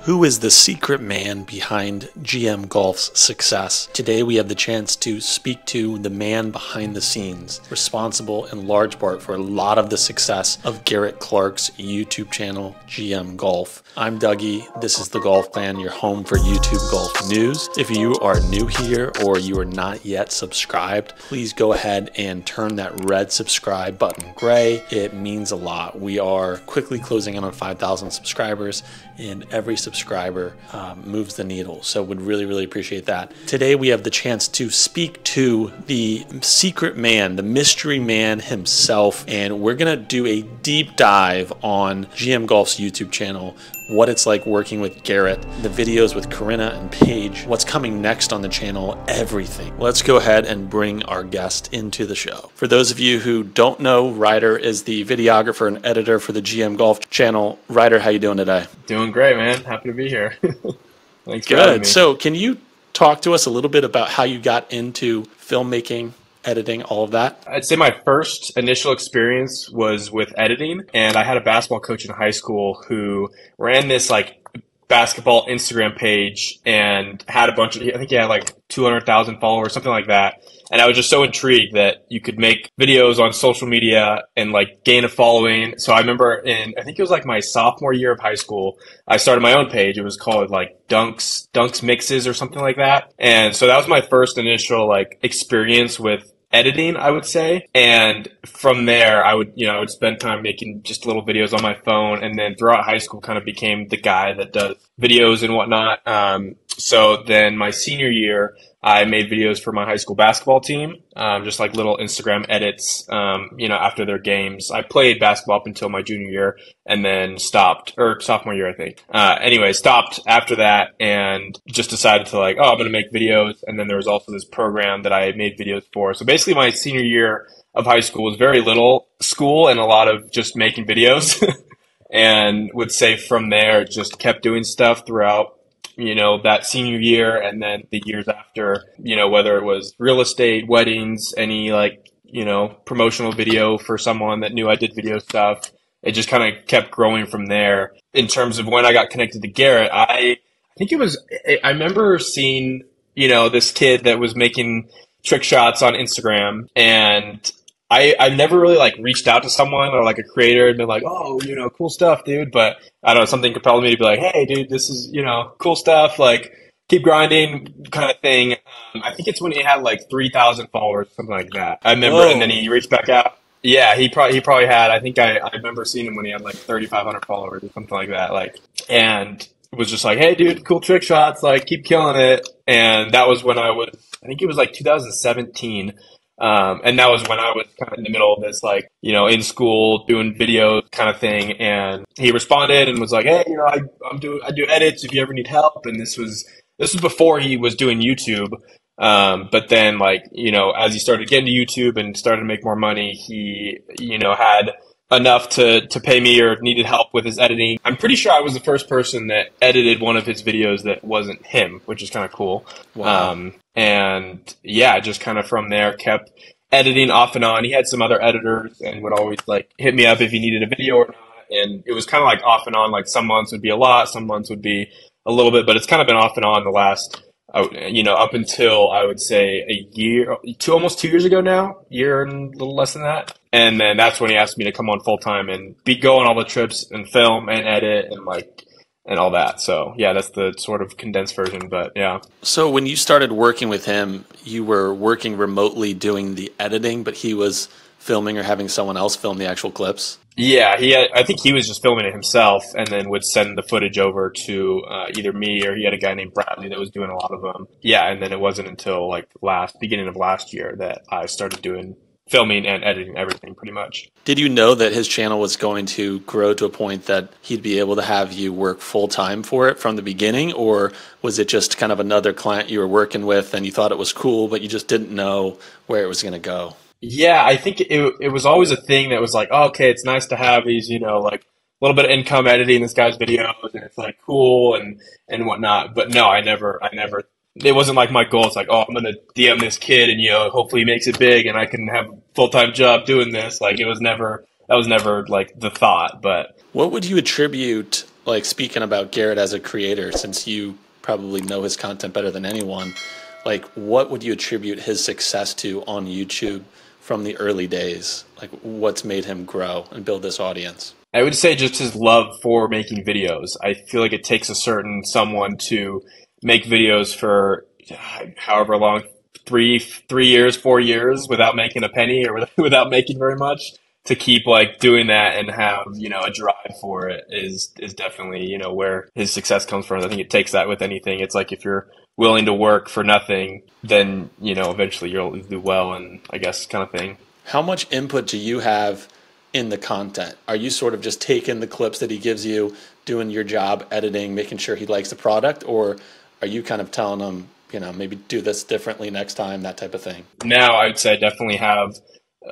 Who is the secret man behind GM Golf's success? Today we have the chance to speak to the man behind the scenes, responsible in large part for a lot of the success of Garrett Clark's YouTube channel, GM Golf. I'm Dougie. This is The Golf Clan, your home for YouTube golf news. If you are new here or you are not yet subscribed, please go ahead and turn that red subscribe button gray. It means a lot. We are quickly closing in on 5,000 subscribers, and every subscriber moves the needle. So would really appreciate that. Today we have the chance to speak to the secret man, the mystery man himself, and we're gonna do a deep dive on GM Golf's YouTube channel, what it's like working with Garrett, the videos with Corinna and Paige, what's coming next on the channel, everything. Let's go ahead and bring our guest into the show. For those of you who don't know, Ryder is the videographer and editor for the GM Golf channel. Ryder, how you doing today? Doing great, man. Happy to be here. Thanks for having me. So can you talk to us a little bit about how you got into filmmaking, editing, all of that? I'd say my first initial experience was with editing, and I had a basketball coach in high school who ran this like basketball Instagram page and had a bunch of, I think he had like 200,000 followers, something like that. And I was just so intrigued that you could make videos on social media and like gain a following. So I remember I think it was like my sophomore year of high school, I started my own page. It was called like Dunks Mixes or something like that. And so that was my first initial like experience with editing, I would say. And from there, I would spend time making just little videos on my phone. And then throughout high school, kind of became the guy that does videos and whatnot. So then my senior year, I made videos for my high school basketball team, just like little Instagram edits, after their games. I played basketball up until my junior year and then stopped, or sophomore year, I think. Anyway, stopped after that and just decided to like, I'm going to make videos. And then there was also this program that I made videos for. So basically my senior year of high school was very little school and a lot of just making videos and would say from there, just kept doing stuff throughout that senior year and then the years after, whether it was real estate, weddings, any promotional video for someone that knew I did video stuff. It just kind of kept growing from there. In terms of when I got connected to Garrett, I remember seeing, this kid that was making trick shots on Instagram, and I never really like reached out to someone or like a creator and been like, cool stuff, dude. But I don't know, something compelled me to be like, hey, dude, this is, cool stuff. Like, keep grinding kind of thing. I think it's when he had like 3,000 followers, something like that. I remember, and then he reached back out. Yeah, he probably had, I think I remember seeing him when he had like 3,500 followers or something like that. And was just like, hey, dude, cool trick shots. Like, keep killing it. And that was when I think it was like 2017. And that was when I was kind of in the middle of this, like, in school doing videos kind of thing. And he responded and was like, hey, I do edits if you ever need help. And this was before he was doing YouTube. But then as he started getting to YouTube and started to make more money, he, had enough to pay me or needed help with his editing. I'm pretty sure I was the first person that edited one of his videos that wasn't him, which is kind of cool. Wow. And yeah, just kind of from there kept editing off and on. He had some other editors and would always like hit me up if he needed a video or not. And it was kind of like off and on, like some months would be a lot, some months would be a little bit, but it's kind of been off and on the last, up until I would say almost 2 years ago now, year and a little less than that. And then that's when he asked me to come on full time and go on all the trips and film and edit and all that. So yeah, that's the sort of condensed version, but yeah. So when you started working with him, you were working remotely doing the editing, but he was filming or having someone else film the actual clips? Yeah, I think he was just filming it himself and then would send the footage over to either me or he had a guy named Bradley that was doing a lot of them. Yeah, and then it wasn't until like beginning of last year that I started doing filming and editing everything pretty much. Did you know that his channel was going to grow to a point that he'd be able to have you work full time for it from the beginning, or was it just kind of another client you were working with and you thought it was cool, but you just didn't know where it was going to go? Yeah, I think it was always a thing that was like, oh, okay, it's nice to have these, like a little bit of income editing this guy's videos and it's like cool and whatnot. But no, I never, it wasn't like my goal. It's like, oh, I'm going to DM this kid and, hopefully he makes it big and I can have a full-time job doing this. Like that was never like the thought. But what would you attribute like speaking about Garrett as a creator, since you probably know his content better than anyone, like what would you attribute his success to on YouTube from the early days? Like what's made him grow and build this audience? I would say just his love for making videos. I feel like it takes a certain someone to make videos for however long, three years, 4 years without making a penny or without making very much. To keep like doing that and have, a drive for it is definitely, where his success comes from. I think it takes that with anything. It's like if you're willing to work for nothing, then, eventually you'll do well, and I guess kind of thing. How much input do you have in the content? Are you sort of just taking the clips that he gives you, doing your job, editing, making sure he likes the product, or are you kind of telling him, maybe do this differently next time, that type of thing? Now I would say I definitely have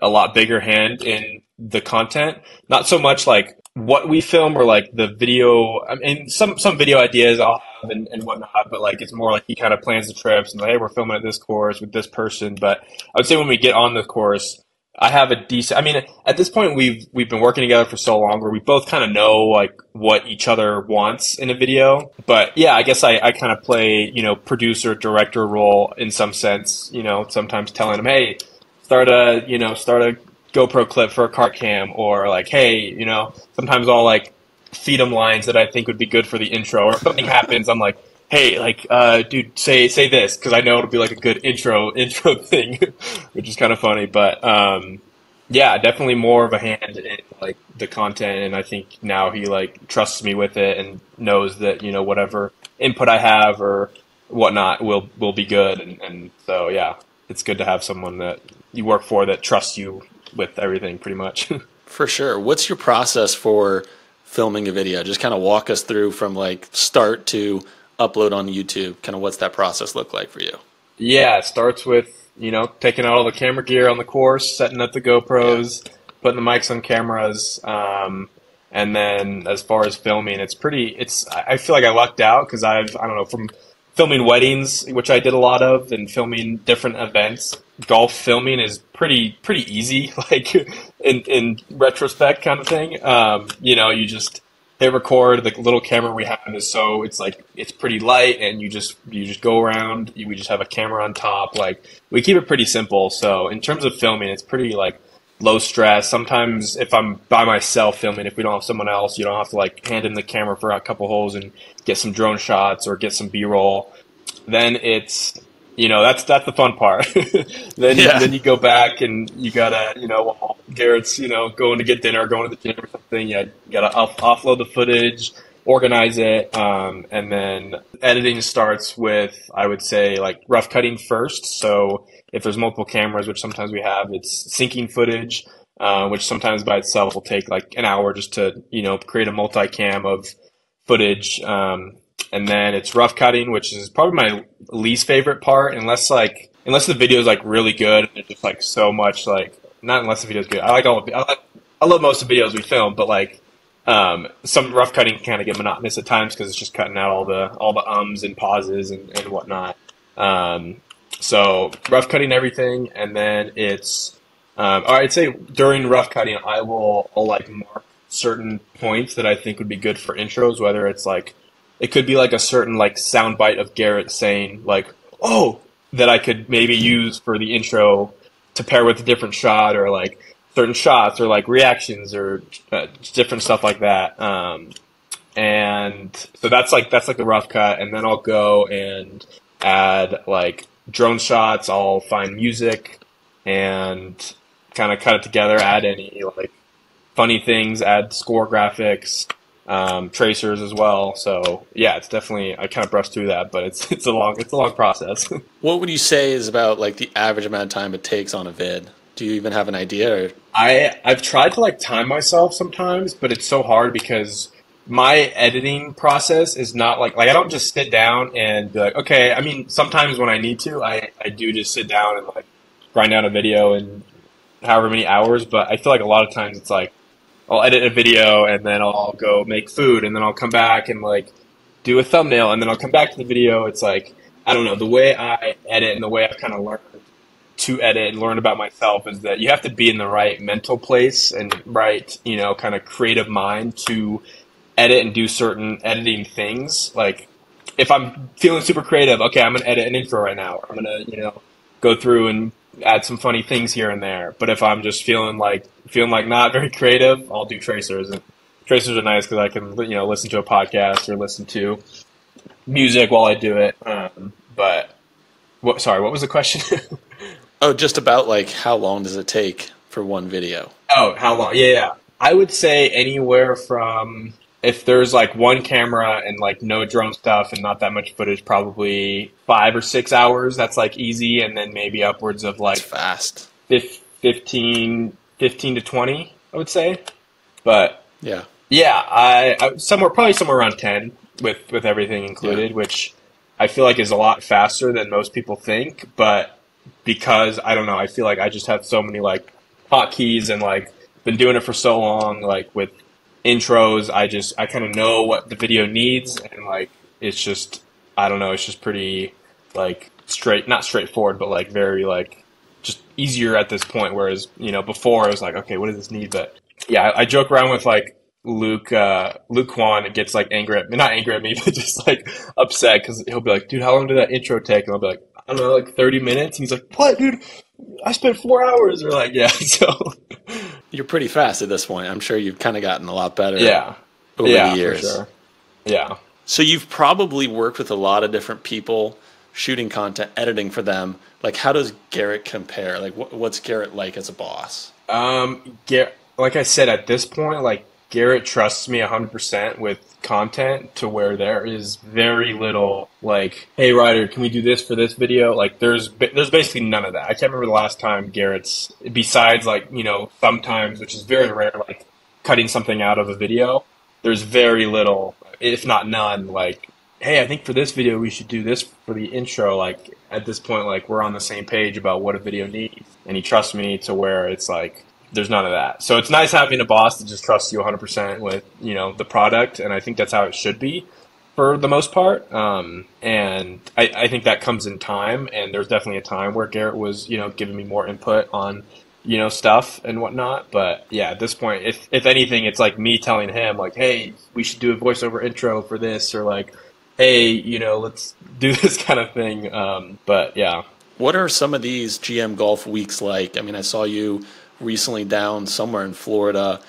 a lot bigger hand in the content. Not so much like what we film or like the video. I mean, some video ideas I'll have and whatnot, but like it's more like he kind of plans the trips and like, hey, we're filming at this course with this person. But I would say when we get on the course, I have a decent. I mean, at this point we've been working together for so long where we both kind of know like what each other wants in a video. But yeah, I guess I kind of play producer director role in some sense. Sometimes telling him, hey, start a GoPro clip for a cart cam, or like, hey, sometimes I'll like feed them lines that I think would be good for the intro, or if something happens, I'm like, hey, like, dude, say this, because I know it'll be like a good intro thing, which is kind of funny. But yeah, definitely more of a hand in like the content, and I think now he like trusts me with it and knows that whatever input I have or whatnot will be good, and so yeah, it's good to have someone that you work for that trusts you with everything pretty much. For sure. What's your process for filming a video? Just kind of walk us through from like start to upload on YouTube. Kind of what's that process look like for you? Yeah, it starts with, taking out all the camera gear on the course, setting up the GoPros, putting the mics on cameras. And then as far as filming, I feel like I lucked out because I don't know, from filming weddings, which I did a lot of, and filming different events, golf filming is pretty easy, like in retrospect kind of thing. You just hit record. The little camera we have it's pretty light, and you just go around. We just have a camera on top. Like, we keep it pretty simple. So in terms of filming, it's pretty like low stress. Sometimes if I'm by myself filming, if we don't have someone else, you don't have to like hand in the camera for a couple holes and get some drone shots or get some B-roll. Then it's, that's the fun part. Then you go back and you gotta, while Garrett's, going to get dinner, going to the gym or something, you gotta offload the footage, organize it, and then editing starts with, I would say, like rough cutting first. So if there's multiple cameras, which sometimes we have, it's syncing footage, which sometimes by itself will take like an hour just to, create a multicam of footage. And then it's rough cutting, which is probably my least favorite part, unless the video is like really good. It's just like so much like, not unless the video is good. I love most of the videos we film, but like some rough cutting can kind of get monotonous at times because it's just cutting out all the ums and pauses and whatnot. So rough cutting everything, and then it's I'd say during rough cutting I'll like mark certain points that I think would be good for intros, whether it's like it could be like a certain like sound bite of Garrett saying like, oh, that I could maybe use for the intro to pair with a different shot, or like certain shots or like reactions or different stuff like that. And so that's like the rough cut. And then I'll go and add like drone shots. I'll find music and kind of cut it together, add any like funny things, add score graphics, tracers as well. So yeah, it's definitely, I kind of brushed through that, but it's a long process. What would you say is about like the average amount of time it takes on a vid? Do you even have an idea? Or? I've tried to like time myself sometimes, but it's so hard because my editing process is not like I don't just sit down and be like, okay, I mean, sometimes when I need to, I do just sit down and like grind out a video in however many hours, but I feel like a lot of times it's like I'll edit a video and then I'll go make food and then I'll come back and like do a thumbnail and then I'll come back to the video. It's like, I don't know, the way I edit and the way I've kind of learned to edit and learn about myself is that you have to be in the right mental place and right, kind of creative mind to edit and do certain editing things. Like if I'm feeling super creative, okay, I'm gonna edit an intro right now. I'm gonna, go through and add some funny things here and there. But if I'm just feeling like not very creative, I'll do tracers. And tracers are nice because I can, listen to a podcast or listen to music while I do it. But what was the question? Oh, just about like how long does it take for one video? Oh, how long? Yeah, yeah. I would say anywhere from, if there's like one camera and like no drone stuff and not that much footage, probably 5 or 6 hours. That's like easy, and then maybe upwards of It's like fast. 15 to 20, I would say. But Yeah. yeah, I probably somewhere around 10 with everything included, Yeah. which I feel like is a lot faster than most people think. But because I don't know, I feel like I just have so many like hotkeys and like been doing it for so long, like with intros, I kind of know what the video needs, and like it's just, I don't know, it's just pretty like not straightforward, but like very like just easier at this point. Whereas before I was like, okay, what does this need? But yeah, I joke around with like Luke Kwan gets like not angry at me, but just like upset because he'll be like, dude, how long did that intro take? And I'll be like, I don't know, like 30 minutes. And he's like, what, dude? I spent 4 hours. Or like, yeah, so You're pretty fast at this point. I'm sure you've kind of gotten a lot better yeah, over yeah, the years. for sure, yeah. So you've probably worked with a lot of different people shooting content, editing for them. Like, how does Garrett compare? Like, what's Garrett like as a boss? Like I said, at this point, like Garrett trusts me 100% with content to where there is very little like, hey Ryder, can we do this for this video? Like there's basically none of that. I can't remember the last time Garrett's, besides like, sometimes, which is very rare, like cutting something out of a video. There's very little, if not none, like, hey, I think for this video we should do this for the intro. Like at this point, like we're on the same page about what a video needs, and he trusts me to where it's like there's none of that. So it's nice having a boss that just trusts you 100% with the product, and I think that's how it should be for the most part. And I think that comes in time, and there's definitely a time where Garrett was giving me more input on stuff and whatnot. But yeah, at this point, if anything, it's like me telling him like, hey, we should do a voiceover intro for this, or like, hey, let's do this kind of thing. But yeah. What are some of these GM Golf weeks like? I mean, I saw you recently down somewhere in Florida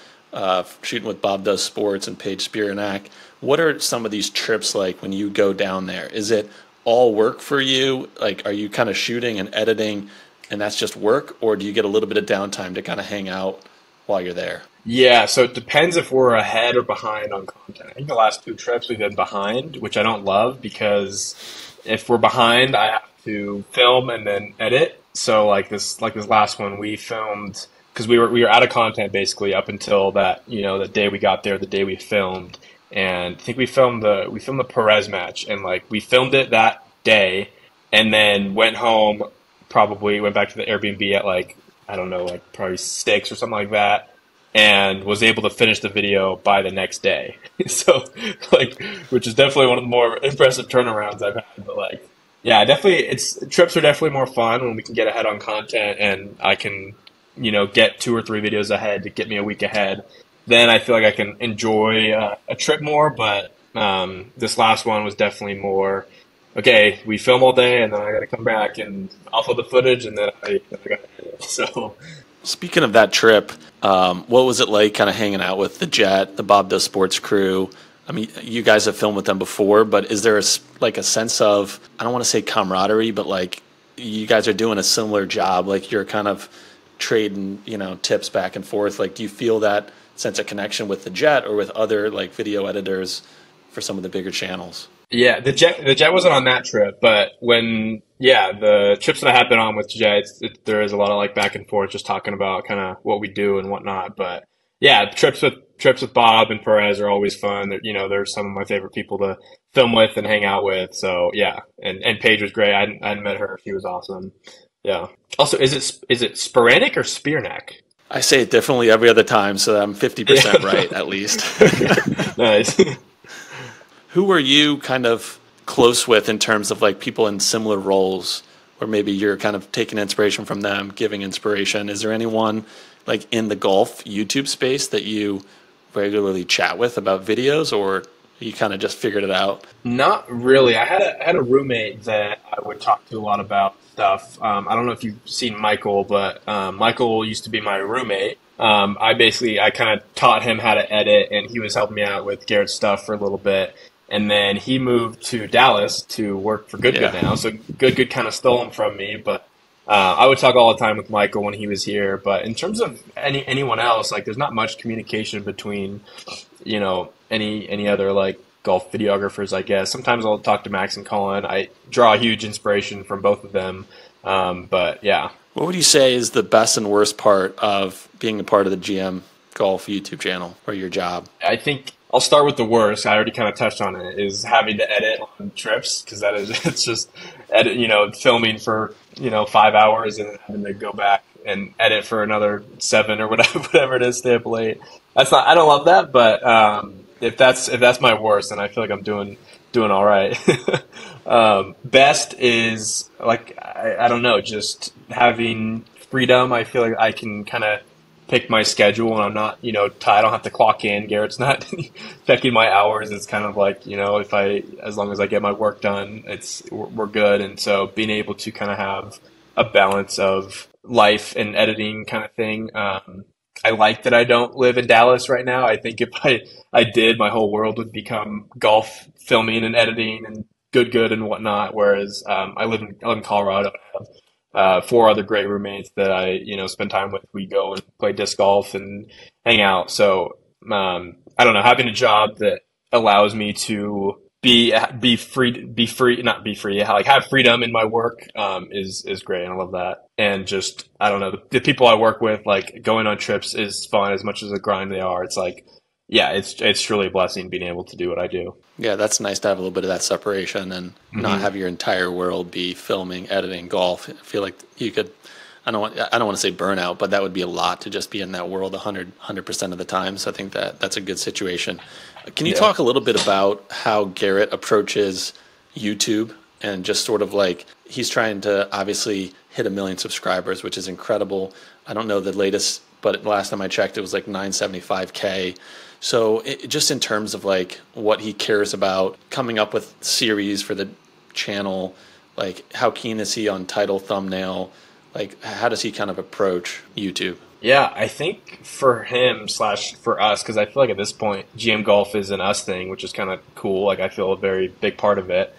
shooting with Bob Does Sports and Paige Spiranak. What are some of these trips like when you go down there? Is it all work for you? Like, are you kind of shooting and editing and that's just work, or do you get a little bit of downtime to kind of hang out while you're there? Yeah, so it depends if we're ahead or behind on content. I think the last 2 trips we've been behind, which I don't love, because if we're behind, I have to film and then edit. So like this last one, we filmed because we were out of content basically up until that the day we got there, the day we filmed, and I think we filmed the Perez match, and like we filmed it that day, and then went home, probably went back to the Airbnb at like, I don't know, like probably 6 or something like that, and was able to finish the video by the next day. So like, which is definitely one of the more impressive turnarounds I've had. But like, yeah, definitely, trips are definitely more fun when we can get ahead on content, and I can get 2 or 3 videos ahead to get me a week ahead. Then I feel like I can enjoy a trip more. But this last one was definitely more, okay, we film all day, and then I got to come back and upload the footage, and then I got to edit. So Speaking of that trip, what was it like kind of hanging out with the Jet, the Bob Does Sports crew? I mean, you guys have filmed with them before, but is there a sense of, I don't want to say camaraderie, but like you guys are doing a similar job, like you're kind of trading, tips back and forth. Like, do you feel that sense of connection with the Jet or with other like video editors for some of the bigger channels? yeah, the jet wasn't on that trip, but the trips that I have been on with Jet, there is a lot of like back and forth, just talking about kind of what we do and whatnot. But yeah, trips with Bob and Perez are always fun. They're some of my favorite people to film with and hang out with. So yeah, and Paige was great. I hadn't met her. She was awesome. Yeah. Also, is it Sporanic or Spearneck? I say it differently every other time, so I'm 50% right at least. Nice. Who are you kind of close with in terms of like people in similar roles, or maybe you're kind of taking inspiration from them, giving inspiration? Is there anyone like in the golf YouTube space that you regularly chat with about videos, or you kind of just figured it out? Not really. I had a roommate that I would talk to a lot about stuff. I don't know if you've seen Michael, but Michael used to be my roommate. I kind of taught him how to edit, and he was helping me out with Garrett's stuff for a little bit. And then he moved to Dallas to work for Good Yeah. now. So Good kind of stole him from me, but I would talk all the time with Michael when he was here. But in terms of anyone else, like there's not much communication between, any other like golf videographers, I guess. Sometimes I'll talk to Max and Colin. I draw a huge inspiration from both of them. But yeah. What would you say is the best and worst part of being a part of the GM Golf YouTube channel or your job? I think I'll start with the worst. I already kind of touched on it, is having to edit on trips, because it's just filming for 5 hours and then having to go back and edit for another 7 or whatever it is, stay up late. I don't love that, but if that's my worst, then I feel like I'm doing all right. Best is like I don't know, just having freedom. I feel like I can kind of pick my schedule, and I'm not tied. I don't have to clock in. Garrett's not checking my hours. It's kind of like as long as I get my work done, we're good. And so being able to kind of have a balance of life and editing kind of thing. I like that I don't live in Dallas right now. I think if I did, my whole world would become golf filming and editing and good and whatnot. Whereas I live in Colorado. I have 4 other great roommates that I spend time with. We go and play disc golf and hang out. So I don't know, having a job that allows me to be free, like have freedom in my work is great, and I love that. And just I don't know, the people I work with, like going on trips is fun as much as a grind they are. It's like, yeah, it's truly a blessing being able to do what I do. Yeah, that's nice to have a little bit of that separation and not have your entire world be filming, editing, golf. I feel like you could, I don't want to say burnout, but that would be a lot to just be in that world 100% of the time. So I think that's a good situation. Can you talk a little bit about how Garrett approaches YouTube and just sort of like he's trying to obviously hit 1 million subscribers, which is incredible. I don't know the latest, but last time I checked, it was like 975K. So just in terms of like what he cares about, coming up with series for the channel, like how keen is he on title, thumbnail? Like how does he kind of approach YouTube? Yeah, I think for him / for us, because I feel like at this point, GM Golf is an us thing, which is kind of cool. Like I feel a very big part of it.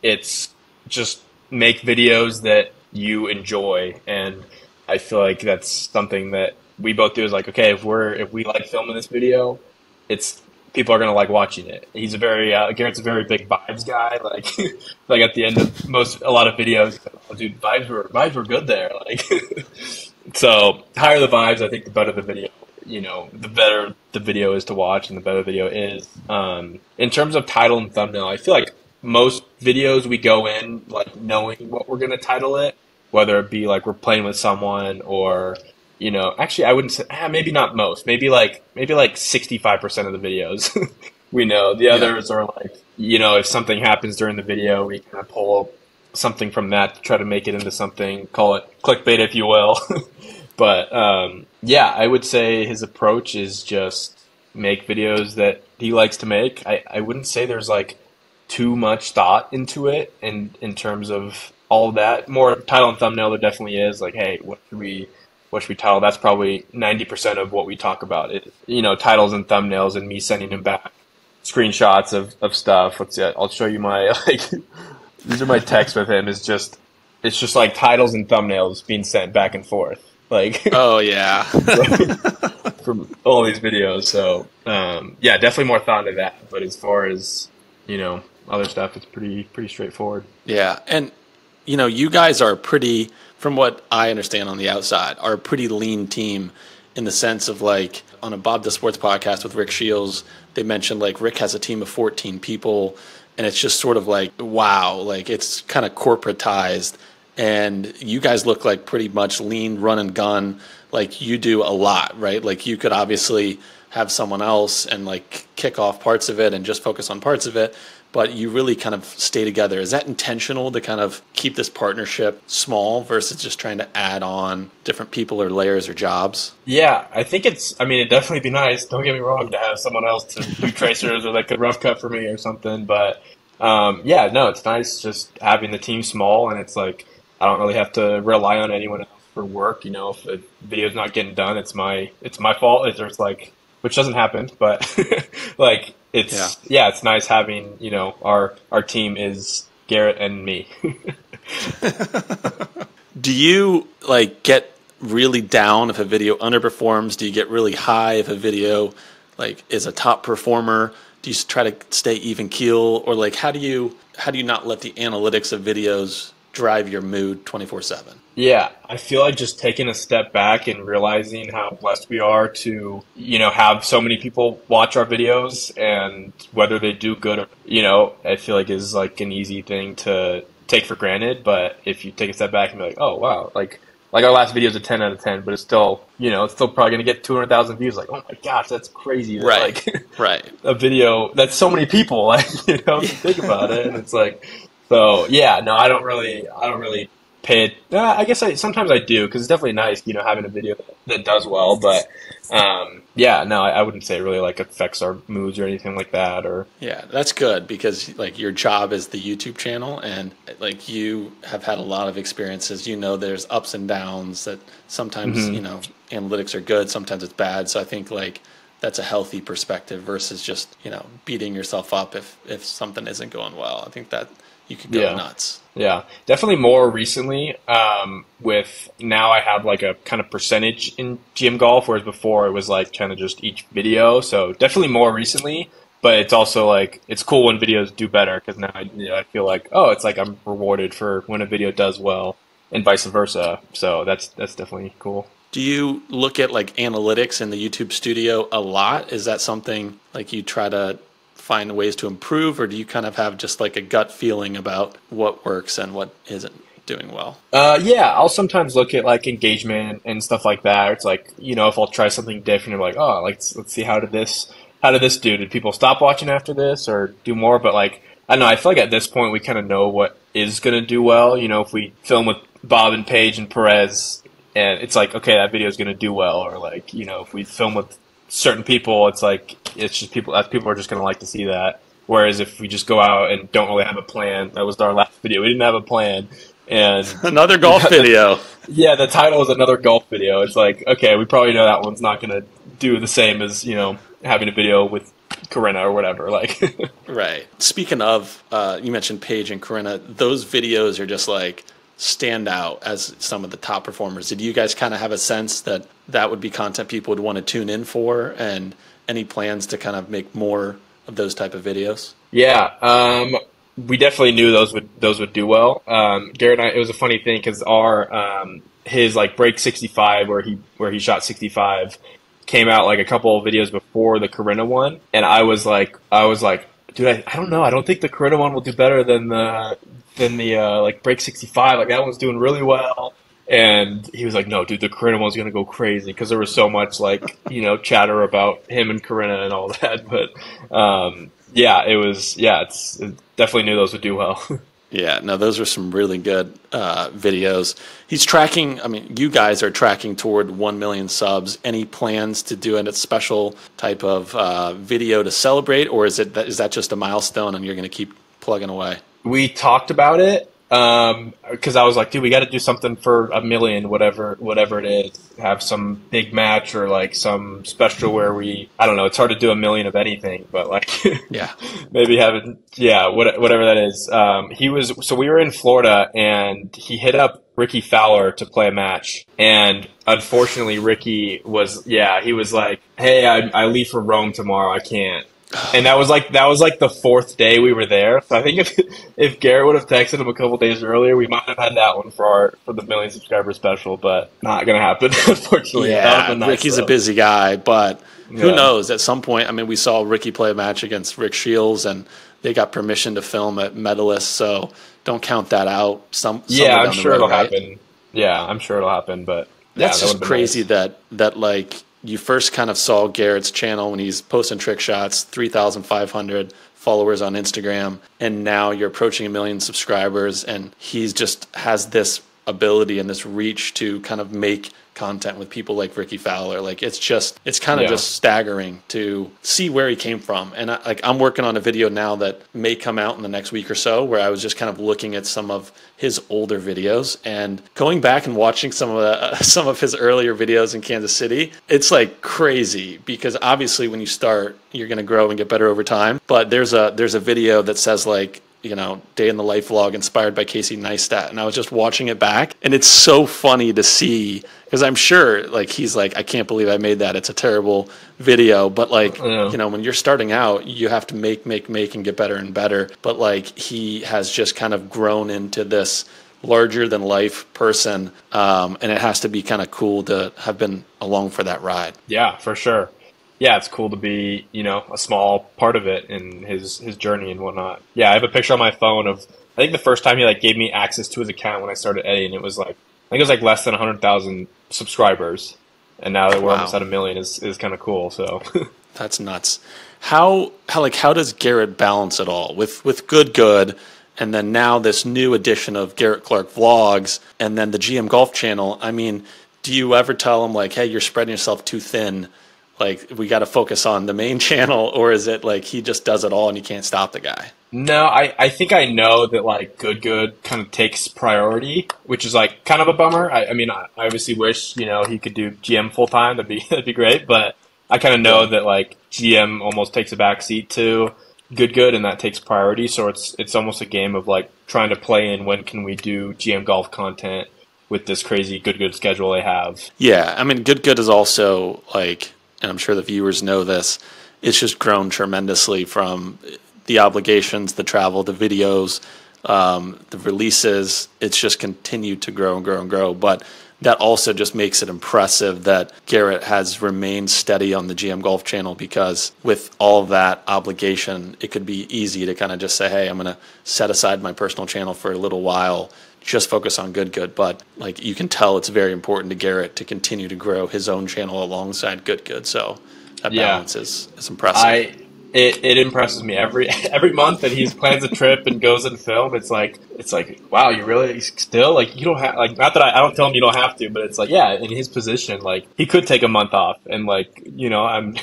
It's just make videos that you enjoy, and I feel like that's something that we both do. Is like, okay, if we like filming this video, people are gonna like watching it. He's Garrett's a very big vibes guy. Like like at the end of a lot of videos, oh, dude, vibes were good there. Like so higher the vibes, I think the better the video. The better the video is to watch, and the better the video is. In terms of title and thumbnail, I feel like most videos we go in like knowing what we're gonna title it, whether it be like we're playing with someone or actually I wouldn't say maybe not most, maybe like 65% of the videos we know. The others are like if something happens during the video, we kind of pull something from that to try to make it into something, call it clickbait if you will. But I would say his approach is just make videos that he likes to make. I wouldn't say there's like too much thought into it, and in terms of all of that. More title and thumbnail, there definitely is. Like, hey, what should we title? That's probably 90% of what we talk about. Titles and thumbnails, and me sending him back screenshots of stuff. I'll show you my these are my texts with him. It's just like titles and thumbnails being sent back and forth. Like, oh yeah, from all these videos. So definitely more thought into that. But as far as other stuff, it's pretty straightforward. Yeah, and you guys are pretty, from what I understand on the outside, are a pretty lean team in the sense of like on a Bob the Sports podcast with Rick Shields, they mentioned like Rick has a team of 14 people, and it's just sort of like, wow, like it's kind of corporatized, and you guys look like pretty much lean, run and gun, like you do a lot, right? Like you could obviously have someone else and like kick off parts of it and just focus on parts of it, but you really kind of stay together. Is that intentional to kind of keep this partnership small versus just trying to add on different people or layers or jobs? Yeah, I think it'd definitely be nice, don't get me wrong, to have someone else to do tracers or like a rough cut for me or something. But yeah, no, it's nice just having the team small, and it's like I don't really have to rely on anyone else for work. If a video's not getting done, it's my fault. It's like, which doesn't happen, but like it's nice having, our team is Garrett and me. Do you like get really down if a video underperforms? Do you get really high if a video like is a top performer? Do you try to stay even keel, or like how do you not let the analytics of videos drive your mood 24/7? Yeah, I feel like just taking a step back and realizing how blessed we are to, have so many people watch our videos, and whether they do good or, I feel like is like an easy thing to take for granted. But if you take a step back and be like, oh, wow, like our last video is a 10 out of 10, but it's still, it's still probably going to get 200,000 views. Like, oh my gosh, that's crazy. That, right. Like, right. A video that's so many people, like, think about it. And it's like, so yeah, no, I don't really pay it. I guess sometimes I do, because it's definitely nice, having a video that does well. But yeah, no, I wouldn't say it really like affects our moods or anything like that. Or yeah, that's good, because like your job is the YouTube channel, and like you have had a lot of experiences. There's ups and downs. That sometimes analytics are good, sometimes it's bad. So I think like that's a healthy perspective versus just beating yourself up if something isn't going well. I think that you could go nuts. Yeah, definitely more recently. With now I have like a kind of percentage in GM golf, whereas before it was like kind of just each video. So definitely more recently, but it's also like it's cool when videos do better, because now I feel like, oh, it's like I'm rewarded for when a video does well, and vice versa. So that's definitely cool. Do you look at like analytics in the YouTube studio a lot? Is that something like you try to find ways to improve, or do you kind of have just like a gut feeling about what works and what isn't doing well? Yeah, I'll sometimes look at like engagement and stuff like that. It's like, if I'll try something different, I'm like, oh, like let's see how did this do? Did people stop watching after this or do more? But like, I don't know, I feel like at this point we kind of know what is going to do well. If we film with Bob and Paige and Perez, and it's like, okay, that video is going to do well. Or like, if we film with certain people, it's like, it's just people are just going to like to see that. Whereas if we just go out and don't really have a plan, that was our last video. We didn't have a plan. And another golf video. Yeah, the title was another golf video. It's like, okay, we probably know that one's not going to do the same as, having a video with Corinna or whatever. Like, right. Speaking of, you mentioned Paige and Corinna. Those videos are just like stand out as some of the top performers. Did you guys kind of have a sense that would be content people would want to tune in for, and any plans to kind of make more of those type of videos? Yeah, we definitely knew those would do well. Garrett and I, it was a funny thing because our his like break 65 where he shot 65 came out like a couple of videos before the Corinna one, and I was like, dude, I don't know, I don't think the Corinna one will do better than the like break 65. Like that one's doing really well. And he was like, no, dude, the Corinna one's going to go crazy, because there was so much like, chatter about him and Corinna and all that. But yeah, it's definitely knew those would do well. Yeah, no, those are some really good videos. He's tracking, you guys are tracking toward 1 million subs. Any plans to do a special type of video to celebrate, or is that just a milestone and you're going to keep plugging away? We talked about it. Because I was like, dude, we got to do something for 1 million, whatever it is. Have some big match or like some special where I don't know. It's hard to do 1 million of anything, but like, yeah, maybe whatever that is. So we were in Florida, and he hit up Ricky Fowler to play a match, and unfortunately, Ricky was like, hey, I leave for Rome tomorrow. I can't. And that was like the fourth day we were there. So I think if Garrett would have texted him a couple days earlier, we might have had that one for the 1 million subscriber special, but not gonna happen, unfortunately. Yeah, nice, Ricky's a busy guy, but who knows? At some point, we saw Ricky play a match against Rick Shields, and they got permission to film at Medalist, so don't count that out. I'm sure it'll happen. Yeah, I'm sure it'll happen, but that's just crazy nice. that like. You first kind of saw Garrett's channel when he's posting trick shots, 3,500 followers on Instagram, and now you're approaching 1 million subscribers, and he's just has this ability and this reach to kind of make content with people like Ricky Fowler. Like it's kind of just staggering to see where he came from. And I'm working on a video now that may come out in the next week or so, where I was just kind of looking at some of his older videos and going back and watching some of his earlier videos in Kansas City. It's like crazy, because obviously when you start, you're going to grow and get better over time. But there's a video that says like, you know, day in the life vlog inspired by Casey Neistat. And I was just watching it back, and it's so funny to see, because I'm sure like he's like, I can't believe I made that. It's a terrible video. But like, you know, when you're starting out, you have to make and get better and better. But like he has just kind of grown into this larger than life person. And it has to be kind of cool to have been along for that ride. Yeah, for sure. Yeah, it's cool to be, you know, a small part of it in his journey and whatnot. Yeah, I have a picture on my phone of, I think the first time he like gave me access to his account when I started editing, it was like, I think it was like less than 100,000 subscribers. And now that we're almost at 1 million is kind of cool. So that's nuts. How does Garrett balance it all with good, and then now this new edition of Garrett Clark Vlogs, and then the GM Golf channel? I mean, do you ever tell him like, hey, you're spreading yourself too thin? Like, we got to focus on the main channel, or is it like he just does it all and you can't stop the guy? No, I think I know that like good kind of takes priority, which is like kind of a bummer. I mean, I obviously wish, you know, he could do GM full time. That'd be great. But I kind of know that like GM almost takes a backseat to good, and that takes priority. So it's almost a game of like trying to play in when can we do GM golf content with this crazy good schedule they have. Yeah, I mean, good is also like, and I'm sure the viewers know this, it's just grown tremendously from the obligations, the travel, the videos, the releases. It's just continued to grow and grow and grow. But that also just makes it impressive that Garrett has remained steady on the GM Golf channel, because with all of that obligation, it could be easy to kind of just say, hey, I'm going to set aside my personal channel for a little while, just focus on good. But like, you can tell it's very important to Garrett to continue to grow his own channel alongside good. So that balance is impressive. It impresses me every month that he plans a trip and goes and film. It's like, wow, you really still like, you don't have like, not that I don't tell him you don't have to, but it's like, yeah, in his position, like he could take a month off, and like, you know, I'm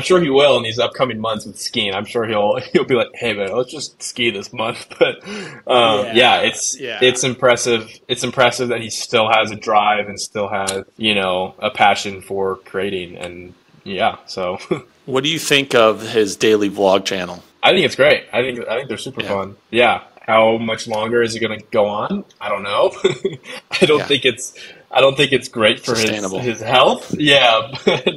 sure he will in these upcoming months with skiing. I'm sure he'll be like, hey man, let's just ski this month. But it's impressive. It's impressive that he still has a drive and still has, you know, a passion for creating. And yeah, so. What do you think of his daily vlog channel? I think it's great. I think they're super fun. Yeah. How much longer is it going to go on? I don't know. I don't think it's great for his health. Yeah. But,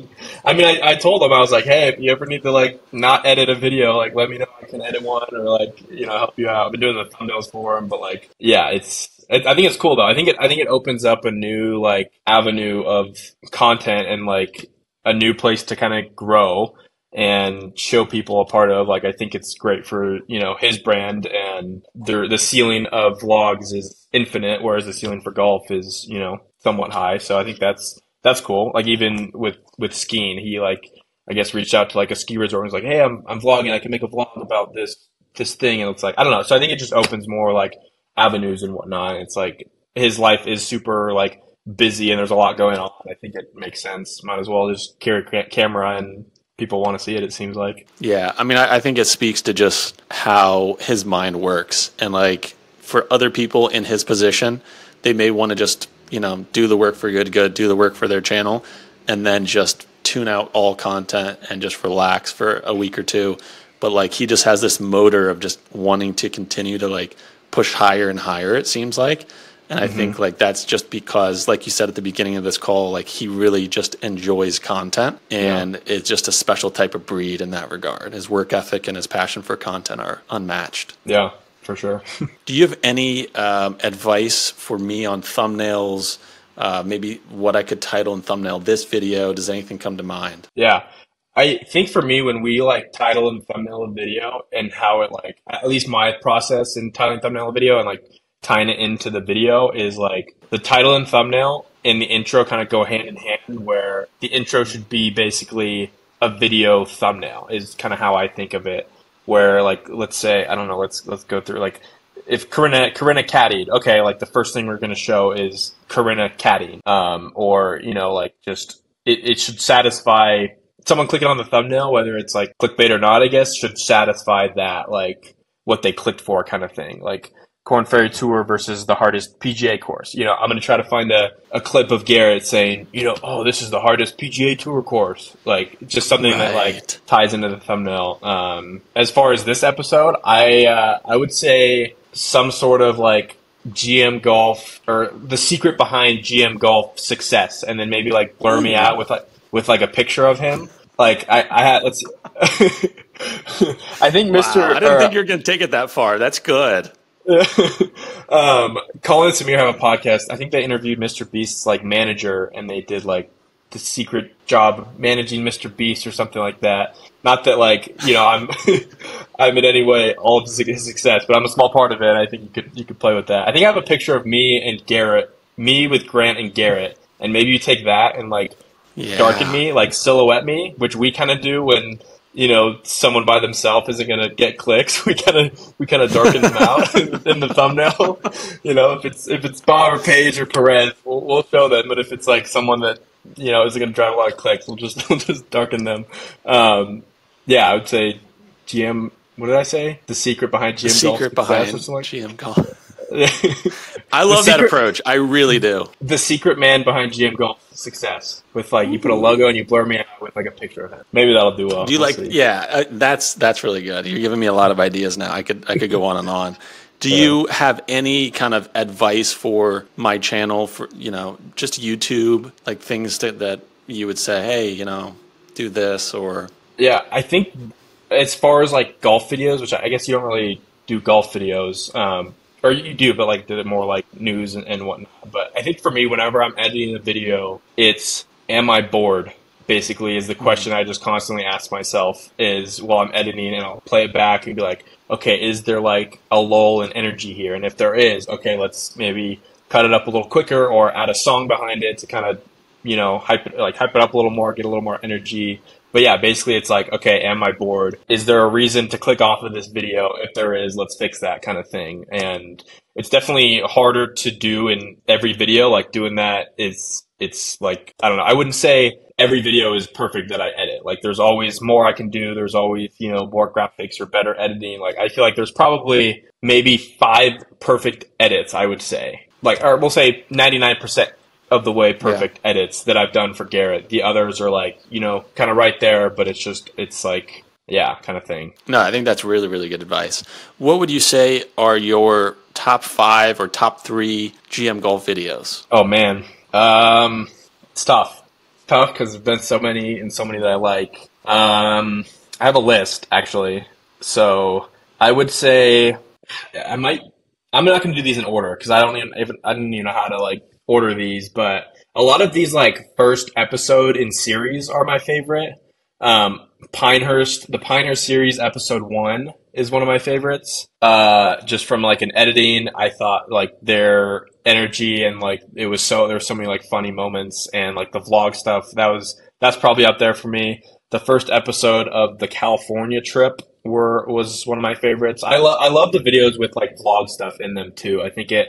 I mean, I told him, I was like, hey, if you ever need to like not edit a video, like let me know. I can edit one, or like, you know, help you out. I've been doing the thumbnails for him, but like, yeah, I think it's cool though. I think it opens up a new like avenue of content and like a new place to kind of grow and show people a part of. Like, I think it's great for, you know, his brand, and the ceiling of vlogs is infinite, whereas the ceiling for golf is, you know, somewhat high. So I think that's cool. Like, even with skiing, he like, I guess, reached out to like a ski resort and was like, hey, I'm vlogging. I can make a vlog about this thing. And it's like, I don't know. So I think it just opens more like avenues and whatnot. It's like his life is super like busy and there's a lot going on. I think it makes sense. Might as well just carry camera, and people want to see it, it seems like. Yeah, I mean, I think it speaks to just how his mind works. And like, for other people in his position, they may want to just, you know, do the work for good, do the work for their channel, and then just tune out all content and just relax for a week or two. But like, he just has this motor of just wanting to continue to like push higher and higher, it seems like. And I think like that's just because, like you said at the beginning of this call, like he really just enjoys content, and it's just a special type of breed in that regard. His work ethic and his passion for content are unmatched. Yeah, for sure. Do you have any advice for me on thumbnails? Maybe what I could title and thumbnail this video? Does anything come to mind? Yeah. I think for me, when we like title and thumbnail a video, and how it like, at least my process in titling thumbnail a video and like tying it into the video, is like the title and thumbnail and the intro kind of go hand in hand, where the intro should be basically a video thumbnail, is kind of how I think of it. where like, let's say, I don't know, let's go through like, if Corinna caddied, okay, like the first thing we're going to show is Corinna caddying, or like just it should satisfy someone clicking on the thumbnail, whether it's like clickbait or not, I guess, should satisfy that, like what they clicked for kind of thing. Like Corn Ferry Tour versus the hardest PGA course. I'm going to try to find a clip of Garrett saying, oh, this is the hardest PGA Tour course. Like just something that like ties into the thumbnail. As far as this episode, I would say some sort of like GM Golf, or the secret behind GM Golf success, and then maybe like blur me out with like a picture of him. Like I had, let's see. I think Mr. Wow, I didn't think you were going to take it that far. That's good. Colin and Samir have a podcast. I think they interviewed Mr. Beast's like manager, and they did like the secret job managing Mr. Beast or something like that. Not that like I'm I'm in any way all of his success, but I'm a small part of it. I think you could play with that. I think I have a picture of me and Garrett, me with Grant and Garrett, and maybe you take that and like darken me, like silhouette me, which we kind of do when someone by themselves isn't going to get clicks. We kind of darken them out in the thumbnail. If it's Bob or Paige or Perez, we'll show them. But if it's like someone that isn't going to drive a lot of clicks, we'll just darken them. I would say GM. What did I say? The secret behind GM Golf. The secret behind GM Golf. I love that approach. I really do. The secret man behind GM Golf success, with like you put a logo and you blur me out with like a picture of him. Maybe that'll do well. Do you like? See. Yeah, that's really good. You're giving me a lot of ideas now. I could go on and on. Do you have any kind of advice for my channel for just YouTube, like things that you would say, hey, do this or? Yeah, I think as far as like golf videos, which I guess you don't really do golf videos. Or you do, but like did it more like news and whatnot. But I think for me, whenever I'm editing a video, it's am I bored? Basically, is the question I just constantly ask myself is while I'm editing, and I'll play it back and be like, okay, is there like a lull in energy here? And if there is, okay, let's maybe cut it up a little quicker or add a song behind it to kind of hype it up a little more, get a little more energy. But yeah, basically it's like, okay, am I bored? Is there a reason to click off of this video? If there is, let's fix that kind of thing. And it's definitely harder to do in every video. Like doing that it's like, I don't know. I wouldn't say every video is perfect that I edit. Like there's always more I can do. There's always, more graphics or better editing. Like I feel like there's probably maybe 5 perfect edits, I would say. Like, or we'll say 99% of the way perfect edits that I've done for Garrett. The others are like, kind of right there, but it's like, kind of thing. No, I think that's really, really good advice. What would you say are your top 5 or top 3 GM Golf videos? Oh man. It's tough because there's been so many and so many that I like. I have a list actually. So I would say I'm not going to do these in order because I don't even know how to like order these, but a lot of these like first episode in series are my favorite. The Pinehurst series episode 1 is one of my favorites. Just from like an editing, I thought like their energy and like there were so many like funny moments, and like the vlog stuff that's probably up there for me. The first episode of the California trip was one of my favorites. I love the videos with like vlog stuff in them too. I think it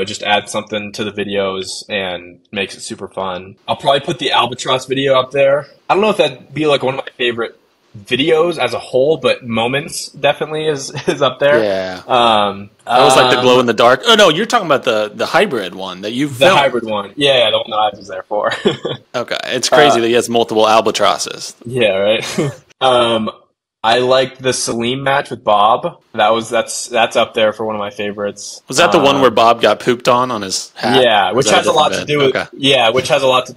just adds something to the videos and makes it super fun. I'll probably put the Albatross video up there. I don't know if that'd be like one of my favorite videos as a whole, but moments definitely is up there. Yeah. That was like the glow in the dark. Oh no, you're talking about the hybrid one that you've filmed. The hybrid one. Yeah, the one that I was there for. Okay. It's crazy that he has multiple albatrosses. Yeah, right. I liked the Salim match with Bob. That's up there for one of my favorites. Was that the one where Bob got pooped on his hat? Yeah, which has a lot to do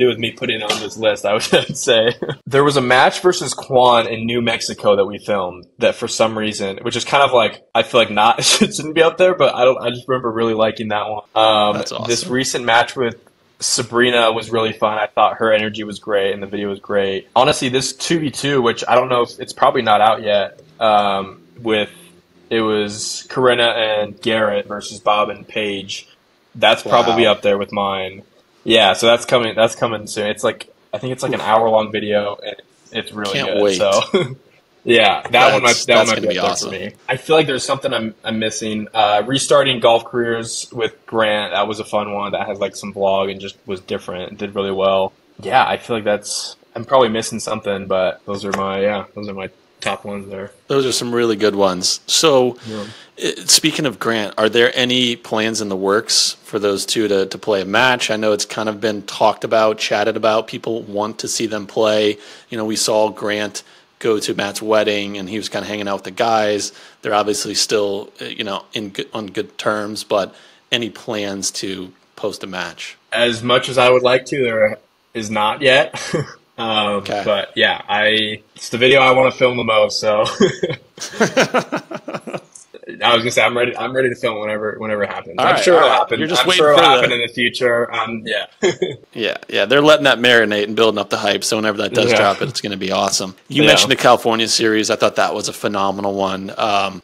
with me putting it on this list, I would say. There was a match versus Quan in New Mexico that we filmed that for some reason, which is kind of like I feel like it shouldn't be up there, but I just remember really liking that one. That's awesome. This recent match with Sabrina was really fun. I thought her energy was great and the video was great. Honestly, this 2v2, which I don't know if it's probably not out yet, it was Corinna and Garrett versus Bob and Paige. That's probably up there with mine. Yeah, so that's coming soon. It's like I think it's like an hour-long video and it's really good. Wait. So Yeah, that one might That's be gonna up be there awesome. for me. I feel like there's something I'm missing. Restarting golf careers with Grant, that was a fun one. That had like some vlog and just was different. It did really well. Yeah, I feel like I'm probably missing something, but those are my top ones there. Those are some really good ones. So, Yeah. speaking of Grant, are there any plans in the works for those two to play a match? I know it's kind of been talked about, chatted about. People want to see them play. You know, we saw Grant go to Matt's wedding, and he was kind of hanging out with the guys. They're obviously still, on good terms. But any plans to post a match? As much as I would like to, there is not yet. Okay. But yeah, it's the video I want to film the most. So I was gonna say I'm ready. I'm ready to film whenever it happens. All I'm right, sure all it'll right. happen. You're just I'm waiting sure for it'll the happen in the future. Yeah. Yeah, they're letting that marinate and building up the hype. So whenever that does Yeah. drop, it's going to be awesome. You Yeah. mentioned the California series. I thought that was a phenomenal one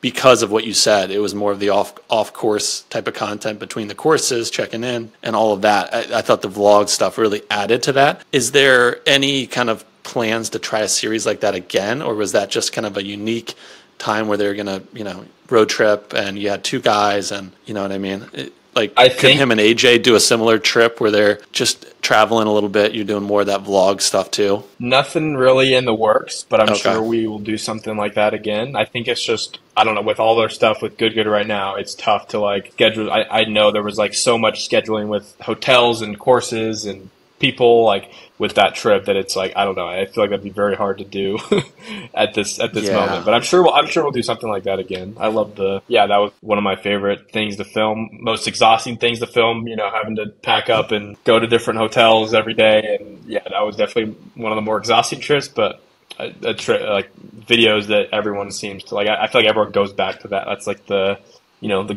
because of what you said. It was more of the off course type of content between the courses, checking in, and all of that. I thought the vlog stuff really added to that. Is there any kind of plans to try a series like that again, or was that just kind of a unique time where they're going to, road trip and you had two guys and, you know what I mean? Could him and AJ do a similar trip where they're just traveling a little bit? You're doing more of that vlog stuff too? Nothing really in the works, but I'm Okay. sure we will do something like that again. I think it's just, I don't know, with all their stuff with Good right now, it's tough to like schedule. I know there was like so much scheduling with hotels and courses and people like with that trip that it's like, I don't know. I feel like that'd be very hard to do at this Yeah. moment. But I'm sure we'll do something like that again. I love that was one of my favorite things to film, most exhausting things to film, having to pack up and go to different hotels every day. And yeah, that was definitely one of the more exhausting trips, but like videos that everyone seems to like. I feel like everyone goes back to that. That's like the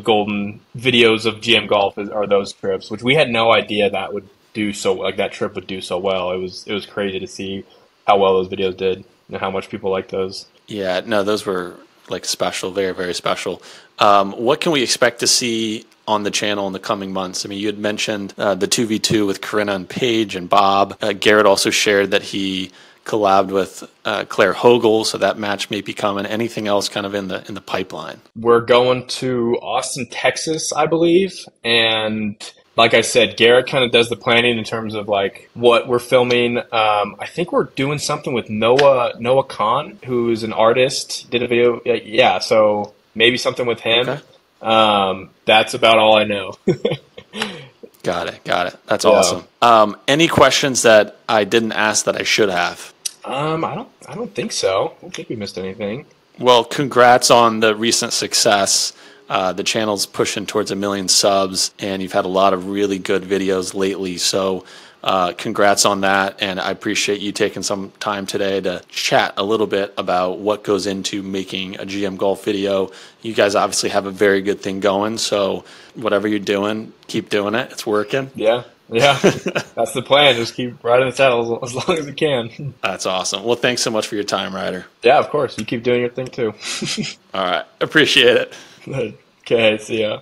golden videos of GM golf are those trips, which we had no idea that would do so, like that trip would do so well. It was crazy to see how well those videos did and how much people liked those. Yeah, no, those were like special, very, very special. What can we expect to see on the channel in the coming months? I mean, you had mentioned the 2v2 with Corinna and Paige and Bob. Garrett also shared that he collabed with Claire Hogel, so that match may be coming. Anything else kind of in the pipeline? We're going to Austin, Texas, I believe, and like I said, Garrett kind of does the planning in terms of like what we're filming. I think we're doing something with Noah Khan, who is an artist, did a video. Yeah, so maybe something with him. Okay. That's about all I know. Got it. That's awesome. Any questions that I didn't ask that I should have? I don't think so. I don't think we missed anything. Well, congrats on the recent success. The channel's pushing towards 1 million subs, and you've had a lot of really good videos lately. So congrats on that, and I appreciate you taking some time today to chat a little bit about what goes into making a GM Golf video. You guys obviously have a very good thing going, so whatever you're doing, keep doing it. It's working. Yeah. That's the plan. Just keep riding the saddle as long as you can. That's awesome. Well, thanks so much for your time, Ryder. Yeah, of course. You keep doing your thing too. All right. Appreciate it. Okay, see ya.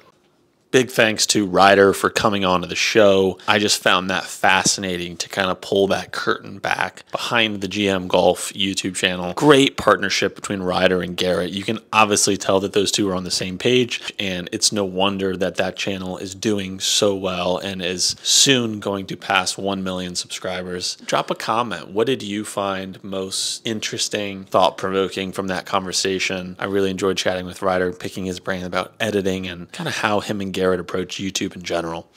Big thanks to Ryder for coming on to the show. I just found that fascinating to kind of pull that curtain back behind the GM Golf YouTube channel. Great partnership between Ryder and Garrett. You can obviously tell that those two are on the same page, and it's no wonder that that channel is doing so well and is soon going to pass 1 million subscribers. Drop a comment. What did you find most interesting, thought-provoking from that conversation? I really enjoyed chatting with Ryder, picking his brain about editing and kind of how him and Garrett approach YouTube in general.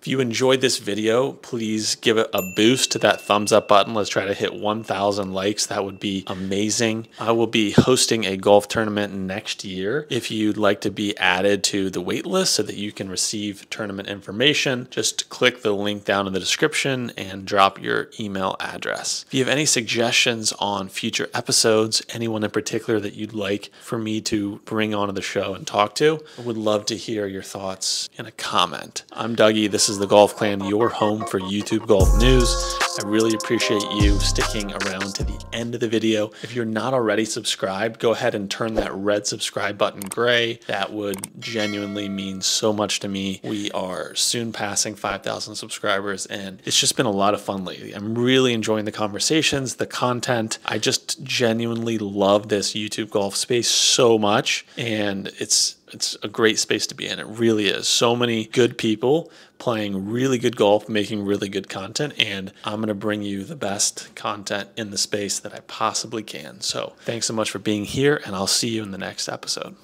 If you enjoyed this video, please give it a boost to that thumbs up button. Let's try to hit 1,000 likes. That would be amazing. I will be hosting a golf tournament next year. If you'd like to be added to the wait list so that you can receive tournament information, just click the link down in the description and drop your email address. If you have any suggestions on future episodes, anyone in particular that you'd like for me to bring onto the show and talk to, I would love to hear your thoughts in a comment. I'm Dougie. This This is the Golf Clan, your home for YouTube golf news. I really appreciate you sticking around to the end of the video. If you're not already subscribed, go ahead and turn that red subscribe button gray. That would genuinely mean so much to me. We are soon passing 5,000 subscribers, and it's just been a lot of fun lately. I'm really enjoying the conversations, the content. I just genuinely love this YouTube golf space so much, and it's a great space to be in. It really is. So many good people playing really good golf, making really good content, and I'm going to bring you the best content in the space that I possibly can. So thanks so much for being here, and I'll see you in the next episode.